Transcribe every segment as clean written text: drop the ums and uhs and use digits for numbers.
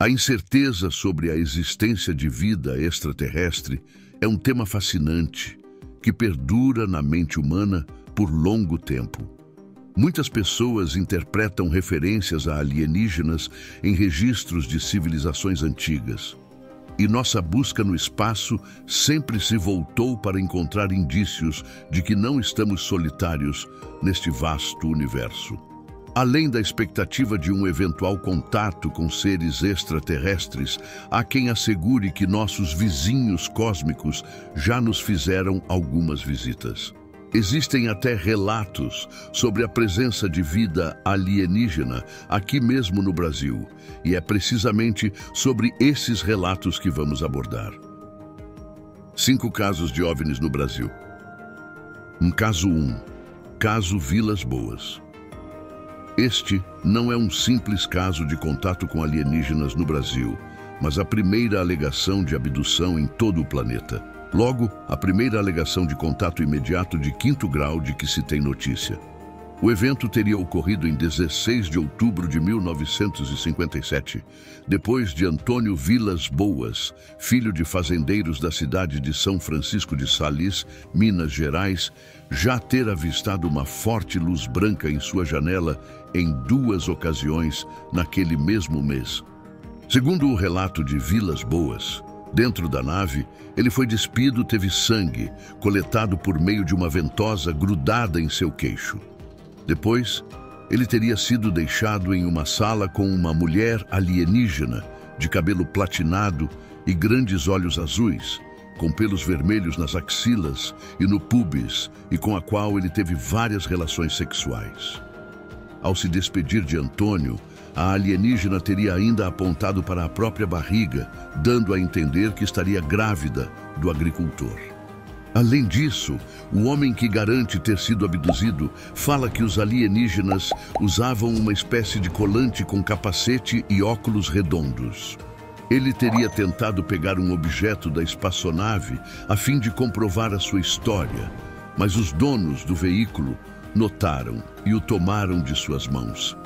A incerteza sobre a existência de vida extraterrestre é um tema fascinante que perdura na mente humana por longo tempo. Muitas pessoas interpretam referências a alienígenas em registros de civilizações antigas. E nossa busca no espaço sempre se voltou para encontrar indícios de que não estamos solitários neste vasto universo. Além da expectativa de um eventual contato com seres extraterrestres, há quem assegure que nossos vizinhos cósmicos já nos fizeram algumas visitas. Existem até relatos sobre a presença de vida alienígena aqui mesmo no Brasil, e é precisamente sobre esses relatos que vamos abordar. 5 casos de OVNIs no Brasil. Caso 1. Caso Vilas Boas. Este não é um simples caso de contato com alienígenas no Brasil, mas a primeira alegação de abdução em todo o planeta. Logo, a primeira alegação de contato imediato de 5º grau de que se tem notícia. O evento teria ocorrido em 16 de outubro de 1957, depois de Antônio Vilas Boas, filho de fazendeiros da cidade de São Francisco de Sales, Minas Gerais, já ter avistado uma forte luz branca em sua janela em 2 ocasiões naquele mesmo mês. Segundo o relato de Vilas Boas, dentro da nave, ele foi despido, teve sangue, coletado por meio de uma ventosa grudada em seu queixo. Depois, ele teria sido deixado em uma sala com uma mulher alienígena, de cabelo platinado e grandes olhos azuis, com pelos vermelhos nas axilas e no púbis, e com a qual ele teve várias relações sexuais. Ao se despedir de Antônio, a alienígena teria ainda apontado para a própria barriga, dando a entender que estaria grávida do agricultor. Além disso, o homem que garante ter sido abduzido fala que os alienígenas usavam uma espécie de colante com capacete e óculos redondos. Ele teria tentado pegar um objeto da espaçonave a fim de comprovar a sua história, mas os donos do veículo notaram e o tomaram de suas mãos.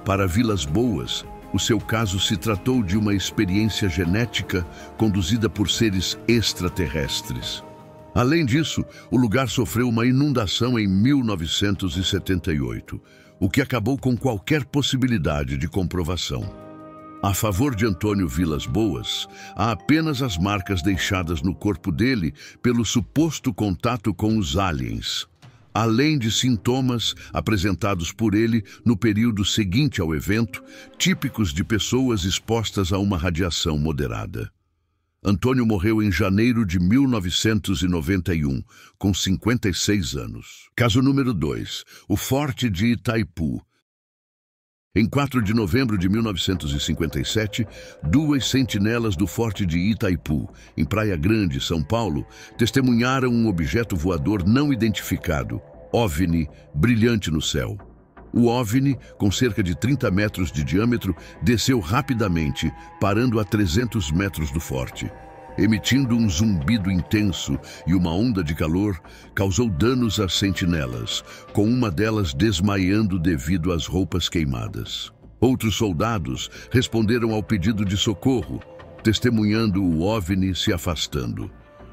Para Vilas Boas, o seu caso se tratou de uma experiência genética conduzida por seres extraterrestres. Além disso, o lugar sofreu uma inundação em 1978, o que acabou com qualquer possibilidade de comprovação. A favor de Antônio Vilas Boas, há apenas as marcas deixadas no corpo dele pelo suposto contato com os aliens, além de sintomas apresentados por ele no período seguinte ao evento, típicos de pessoas expostas a uma radiação moderada. Antônio morreu em janeiro de 1991, com 56 anos. Caso número 2, o Forte de Itaipu. Em 4 de novembro de 1957, 2 sentinelas do Forte de Itaipu, em Praia Grande, São Paulo, testemunharam um objeto voador não identificado, OVNI, brilhante no céu. O OVNI, com cerca de 30 metros de diâmetro, desceu rapidamente, parando a 300 metros do forte. Emitindo um zumbido intenso e uma onda de calor, causou danos às sentinelas, com uma delas desmaiando devido às roupas queimadas. Outros soldados responderam ao pedido de socorro, testemunhando o OVNI se afastando.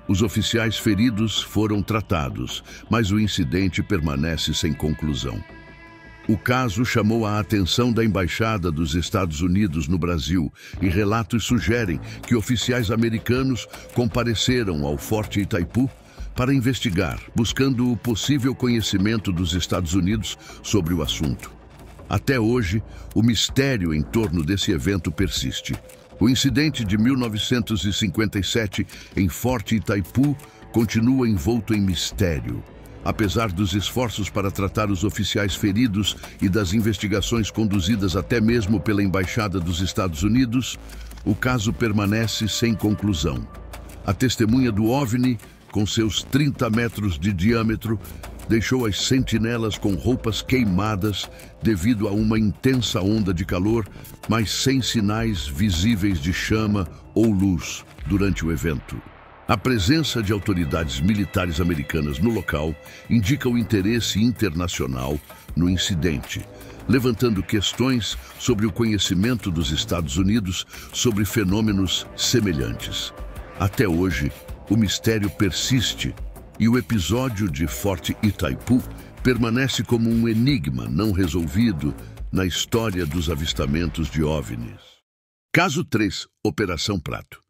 Os oficiais feridos foram tratados, mas o incidente permanece sem conclusão. O caso chamou a atenção da Embaixada dos Estados Unidos no Brasil e relatos sugerem que oficiais americanos compareceram ao Forte Itaipu para investigar, buscando o possível conhecimento dos Estados Unidos sobre o assunto. Até hoje, o mistério em torno desse evento persiste. O incidente de 1957 em Forte Itaipu continua envolto em mistério. Apesar dos esforços para tratar os oficiais feridos e das investigações conduzidas até mesmo pela Embaixada dos Estados Unidos, o caso permanece sem conclusão. A testemunha do OVNI, com seus 30 metros de diâmetro, deixou as sentinelas com roupas queimadas devido a uma intensa onda de calor, mas sem sinais visíveis de chama ou luz durante o evento. A presença de autoridades militares americanas no local indica o interesse internacional no incidente, levantando questões sobre o conhecimento dos Estados Unidos sobre fenômenos semelhantes. Até hoje, o mistério persiste e o episódio de Forte Itaipu permanece como um enigma não resolvido na história dos avistamentos de OVNIs. Caso 3, Operação Prato.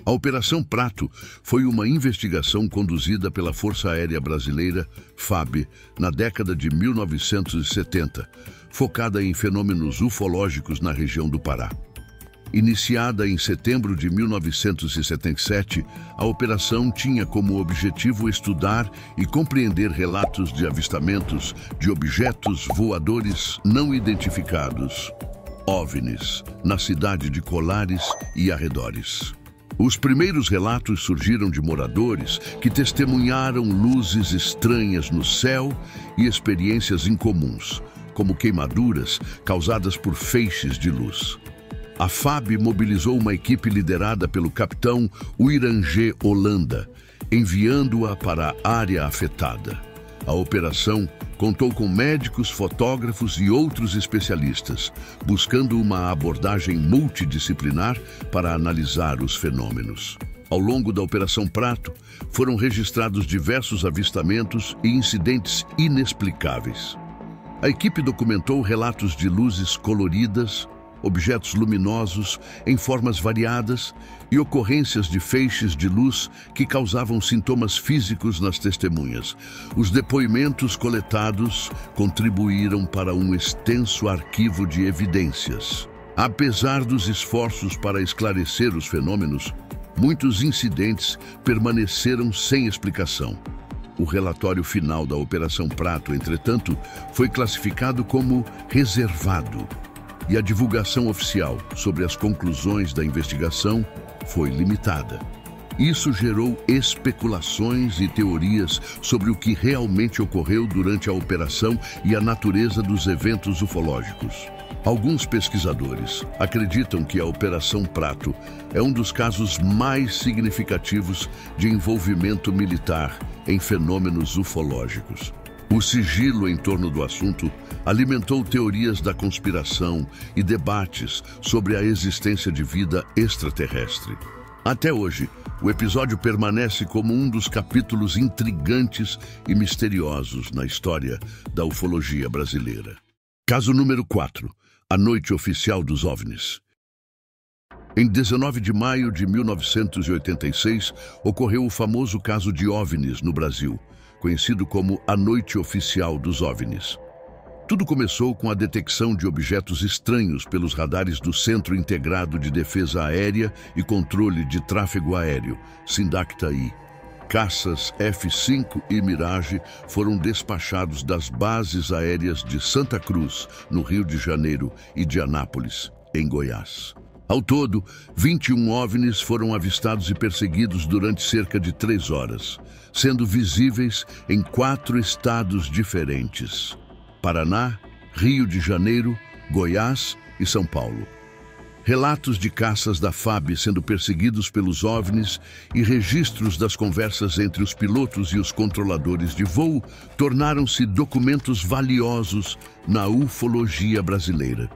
A Operação Prato foi uma investigação conduzida pela Força Aérea Brasileira, FAB, na década de 1970, focada em fenômenos ufológicos na região do Pará. Iniciada em setembro de 1977, a operação tinha como objetivo estudar e compreender relatos de avistamentos de objetos voadores não identificados, OVNIs, na cidade de Colares e arredores. Os primeiros relatos surgiram de moradores que testemunharam luzes estranhas no céu e experiências incomuns, como queimaduras causadas por feixes de luz. A FAB mobilizou uma equipe liderada pelo capitão Uirangê Holanda, enviando-a para a área afetada. A operação contou com médicos, fotógrafos e outros especialistas, buscando uma abordagem multidisciplinar para analisar os fenômenos. Ao longo da Operação Prato, foram registrados diversos avistamentos e incidentes inexplicáveis. A equipe documentou relatos de luzes coloridas, objetos luminosos em formas variadas e ocorrências de feixes de luz que causavam sintomas físicos nas testemunhas. Os depoimentos coletados contribuíram para um extenso arquivo de evidências. Apesar dos esforços para esclarecer os fenômenos, muitos incidentes permaneceram sem explicação. O relatório final da Operação Prato, entretanto, foi classificado como reservado, e a divulgação oficial sobre as conclusões da investigação foi limitada. Isso gerou especulações e teorias sobre o que realmente ocorreu durante a operação e a natureza dos eventos ufológicos. Alguns pesquisadores acreditam que a Operação Prato é um dos casos mais significativos de envolvimento militar em fenômenos ufológicos. O sigilo em torno do assunto alimentou teorias da conspiração e debates sobre a existência de vida extraterrestre. Até hoje, o episódio permanece como um dos capítulos intrigantes e misteriosos na história da ufologia brasileira. Caso número 4. A Noite Oficial dos OVNIs. Em 19 de maio de 1986, ocorreu o famoso caso de OVNIs no Brasil, conhecido como a Noite Oficial dos OVNIs. Tudo começou com a detecção de objetos estranhos pelos radares do Centro Integrado de Defesa Aérea e Controle de Tráfego Aéreo, SINDACTA-I. Caças F-5 e Mirage foram despachados das bases aéreas de Santa Cruz, no Rio de Janeiro, e de Anápolis, em Goiás. Ao todo, 21 OVNIs foram avistados e perseguidos durante cerca de 3 horas, sendo visíveis em 4 estados diferentes: Paraná, Rio de Janeiro, Goiás e São Paulo. Relatos de caças da FAB sendo perseguidos pelos OVNIs e registros das conversas entre os pilotos e os controladores de voo tornaram-se documentos valiosos na ufologia brasileira.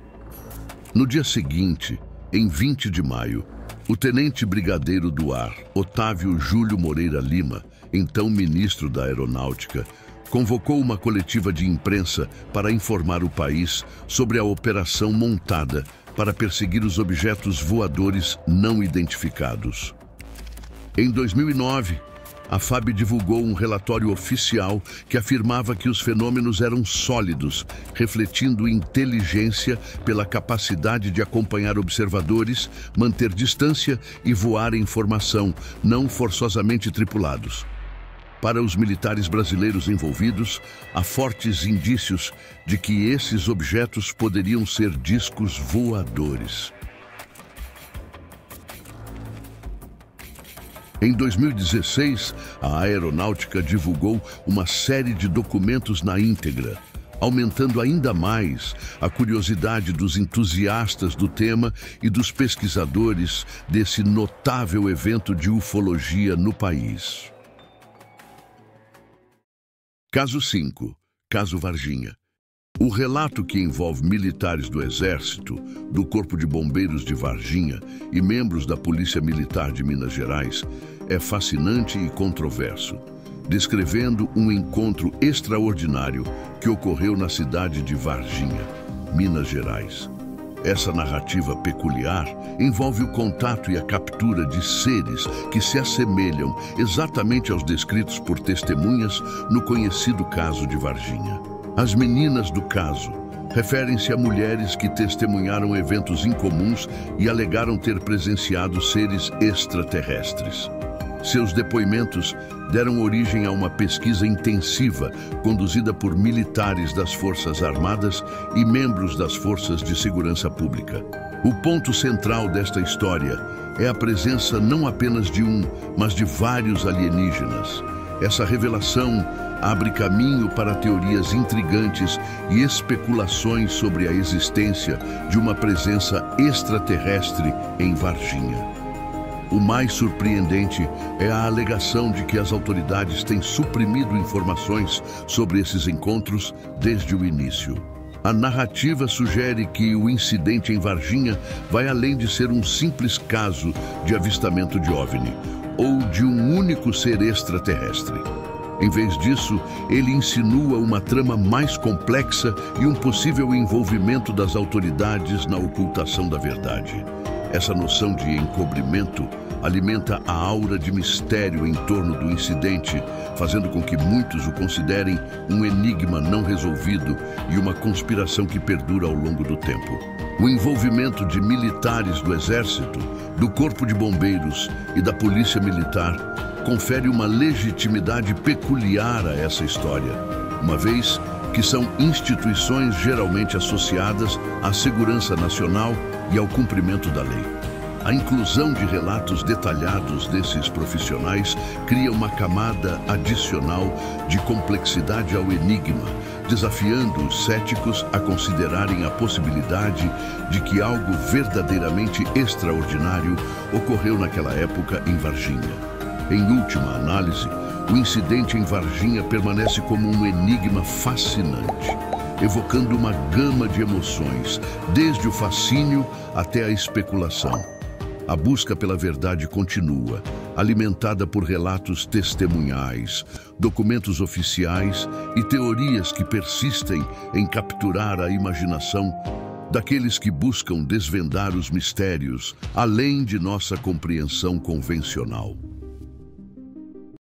No dia seguinte, em 20 de maio, o tenente brigadeiro do ar, Otávio Júlio Moreira Lima, então ministro da Aeronáutica, convocou uma coletiva de imprensa para informar o país sobre a operação montada para perseguir os objetos voadores não identificados. Em 2009, a FAB divulgou um relatório oficial que afirmava que os fenômenos eram sólidos, refletindo inteligência pela capacidade de acompanhar observadores, manter distância e voar em formação, não forçosamente tripulados. Para os militares brasileiros envolvidos, há fortes indícios de que esses objetos poderiam ser discos voadores. Em 2016, a Aeronáutica divulgou uma série de documentos na íntegra, aumentando ainda mais a curiosidade dos entusiastas do tema e dos pesquisadores desse notável evento de ufologia no país. Caso 5. Caso Varginha. O relato, que envolve militares do Exército, do Corpo de Bombeiros de Varginha e membros da Polícia Militar de Minas Gerais, é fascinante e controverso, descrevendo um encontro extraordinário que ocorreu na cidade de Varginha, Minas Gerais. Essa narrativa peculiar envolve o contato e a captura de seres que se assemelham exatamente aos descritos por testemunhas no conhecido caso de Varginha. As meninas do caso referem-se a mulheres que testemunharam eventos incomuns e alegaram ter presenciado seres extraterrestres. Seus depoimentos deram origem a uma pesquisa intensiva conduzida por militares das Forças Armadas e membros das Forças de Segurança Pública. O ponto central desta história é a presença não apenas de um, mas de vários alienígenas. Essa revelação abre caminho para teorias intrigantes e especulações sobre a existência de uma presença extraterrestre em Varginha. O mais surpreendente é a alegação de que as autoridades têm suprimido informações sobre esses encontros desde o início. A narrativa sugere que o incidente em Varginha vai além de ser um simples caso de avistamento de OVNI ou de um único ser extraterrestre. Em vez disso, ele insinua uma trama mais complexa e um possível envolvimento das autoridades na ocultação da verdade. Essa noção de encobrimento alimenta a aura de mistério em torno do incidente, fazendo com que muitos o considerem um enigma não resolvido e uma conspiração que perdura ao longo do tempo. O envolvimento de militares do Exército, do Corpo de Bombeiros e da Polícia Militar confere uma legitimidade peculiar a essa história, uma vez que são instituições geralmente associadas à segurança nacional e ao cumprimento da lei. A inclusão de relatos detalhados desses profissionais cria uma camada adicional de complexidade ao enigma, desafiando os céticos a considerarem a possibilidade de que algo verdadeiramente extraordinário ocorreu naquela época em Varginha. Em última análise, o incidente em Varginha permanece como um enigma fascinante, evocando uma gama de emoções, desde o fascínio até a especulação. A busca pela verdade continua, alimentada por relatos testemunhais, documentos oficiais e teorias que persistem em capturar a imaginação daqueles que buscam desvendar os mistérios além de nossa compreensão convencional.